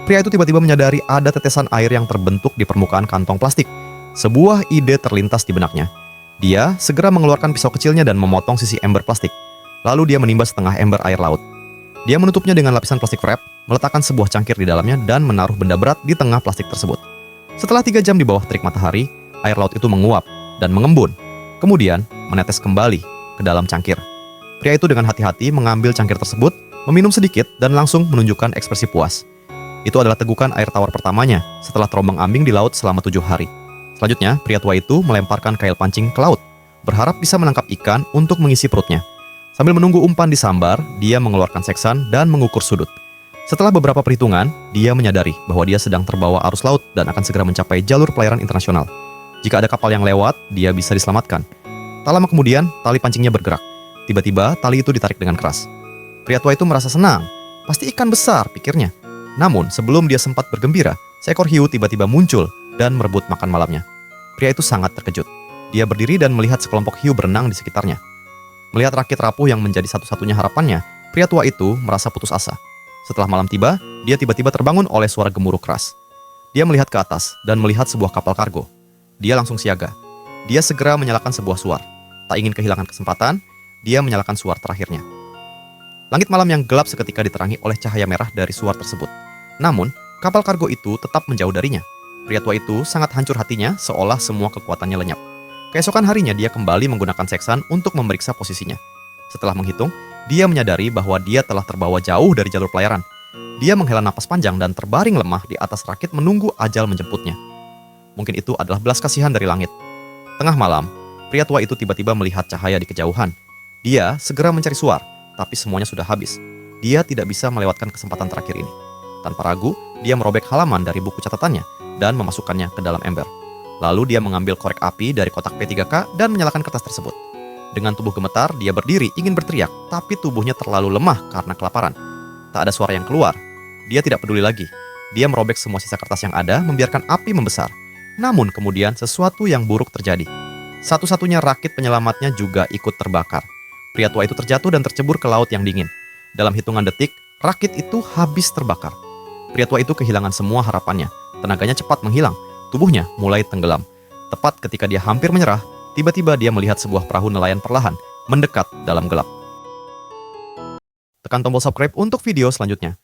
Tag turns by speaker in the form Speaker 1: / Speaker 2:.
Speaker 1: Pria itu tiba-tiba menyadari ada tetesan air yang terbentuk di permukaan kantong plastik. Sebuah ide terlintas di benaknya. Dia segera mengeluarkan pisau kecilnya dan memotong sisi ember plastik. Lalu dia menimba setengah ember air laut. Dia menutupnya dengan lapisan plastik wrap, meletakkan sebuah cangkir di dalamnya dan menaruh benda berat di tengah plastik tersebut. Setelah 3 jam di bawah terik matahari, air laut itu menguap dan mengembun. Kemudian menetes kembali ke dalam cangkir. Pria itu dengan hati-hati mengambil cangkir tersebut, meminum sedikit dan langsung menunjukkan ekspresi puas. Itu adalah tegukan air tawar pertamanya setelah terombang-ambing di laut selama 7 hari. Selanjutnya, pria tua itu melemparkan kail pancing ke laut, berharap bisa menangkap ikan untuk mengisi perutnya. Sambil menunggu umpan disambar, dia mengeluarkan seksan dan mengukur sudut. Setelah beberapa perhitungan, dia menyadari bahwa dia sedang terbawa arus laut dan akan segera mencapai jalur pelayaran internasional. Jika ada kapal yang lewat, dia bisa diselamatkan. Tak lama kemudian, tali pancingnya bergerak. Tiba-tiba, tali itu ditarik dengan keras. Pria tua itu merasa senang. Pasti ikan besar, pikirnya. Namun, sebelum dia sempat bergembira, seekor hiu tiba-tiba muncul dan merebut makan malamnya. Pria itu sangat terkejut. Dia berdiri dan melihat sekelompok hiu berenang di sekitarnya. Melihat rakit rapuh yang menjadi satu-satunya harapannya, pria tua itu merasa putus asa. Setelah malam tiba, dia tiba-tiba terbangun oleh suara gemuruh keras. Dia melihat ke atas dan melihat sebuah kapal kargo. Dia langsung siaga. Dia segera menyalakan sebuah suar. Tak ingin kehilangan kesempatan, dia menyalakan suar terakhirnya. Langit malam yang gelap seketika diterangi oleh cahaya merah dari suar tersebut. Namun, kapal kargo itu tetap menjauh darinya. Pria tua itu sangat hancur hatinya seolah semua kekuatannya lenyap. Keesokan harinya dia kembali menggunakan seksan untuk memeriksa posisinya. Setelah menghitung, dia menyadari bahwa dia telah terbawa jauh dari jalur pelayaran. Dia menghela napas panjang dan terbaring lemah di atas rakit menunggu ajal menjemputnya. Mungkin itu adalah belas kasihan dari langit. Tengah malam, pria tua itu tiba-tiba melihat cahaya di kejauhan. Dia segera mencari suar, tapi semuanya sudah habis. Dia tidak bisa melewatkan kesempatan terakhir ini. Tanpa ragu, dia merobek halaman dari buku catatannya dan memasukkannya ke dalam ember. Lalu dia mengambil korek api dari kotak P3K dan menyalakan kertas tersebut. Dengan tubuh gemetar, dia berdiri ingin berteriak, tapi tubuhnya terlalu lemah karena kelaparan. Tak ada suara yang keluar. Dia tidak peduli lagi. Dia merobek semua sisa kertas yang ada, membiarkan api membesar. Namun kemudian sesuatu yang buruk terjadi. Satu-satunya rakit penyelamatnya juga ikut terbakar. Pria tua itu terjatuh dan tercebur ke laut yang dingin. Dalam hitungan detik, rakit itu habis terbakar. Pria tua itu kehilangan semua harapannya. Tenaganya cepat menghilang. Tubuhnya mulai tenggelam. Tepat ketika dia hampir menyerah, tiba-tiba dia melihat sebuah perahu nelayan perlahan mendekat dalam gelap. Tekan tombol subscribe untuk video selanjutnya.